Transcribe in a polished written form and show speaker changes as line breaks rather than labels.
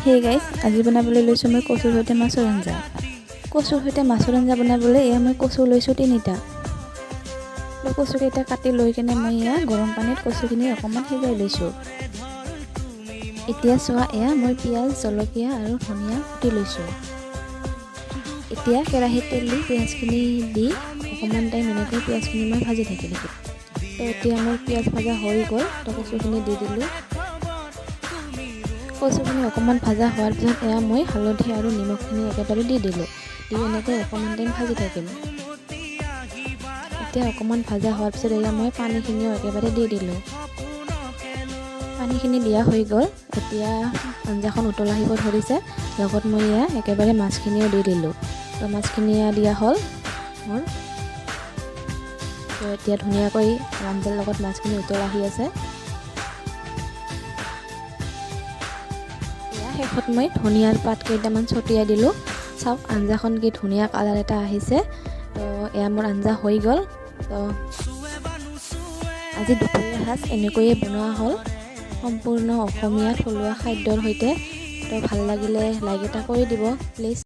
Hey guys, আজি বনাবলৈ লৈছো মই কচুৰ সৈতে মাছৰ আঞ্জা। কচুৰ সৈতে মাছৰ আঞ্জা বনাবলৈ এয়া মই কচু লৈছো 3টা। কচু কেইটা কাটি লৈ কেনে মই এয়া গৰম পানীত কচুখিনি অকমান সিজাই লৈছো। এতিয়া চোৱা এয়া মই পিয়াজ, জলকীয়া আৰু ধনিয়া কুটি লৈছো। এতিয়া কেৰাহীত তেল দি পিয়াজখিনি দি অকমান টাইম এনেকৈ পিয়াজখিনি মই ভাজি থাকিলো। তো এতিয়া মোৰ পিয়াজ ভাজা হৈ গ'ল, তো কচুখিনি দি দিলো। কচুখিনি অকমান ভাজা হোৱাৰ পিছত এয়া মই হালধি আৰু নিমখখিনি একেবাৰে দি দিলোঁ। দি এনেকৈ অকমান টাইম ভাজি থাকিম। এতিয়া অকমান ভাজা হোৱাৰ পিছত এয়া মই পানীখিনিও একেবাৰে দি দিলোঁ। পানীখিনি দিয়া হৈ গ'ল। এতিয়া আঞ্জাখন উতল আহিব ধৰিছে। লগত মই এয়া একেবাৰে মাছখিনিও দি দিলোঁ। তো মাছখিনি দিয়া হ'ল মোৰ। তো এতিয়া ধুনীয়াকৈ আঞ্জাৰ লগত মাছখিনি উতল আহি আছে। শেষত মই ধনিয়াৰ পাত কেইটামান ছটিয়াই দিলোঁ। চাওক আঞ্জাখন কি ধুনীয়া কালাৰ এটা আহিছে। তো এয়া মোৰ আঞ্জা হৈ গ'ল। তো আজি দুপৰীয়া সাজ এনেকৈয়ে বনোৱা হ'ল, সম্পূৰ্ণ অসমীয়া থলুৱা খাদ্যৰ সৈতে। তো ভাল লাগিলে লাইক এটা কৰি দিব প্লিজ।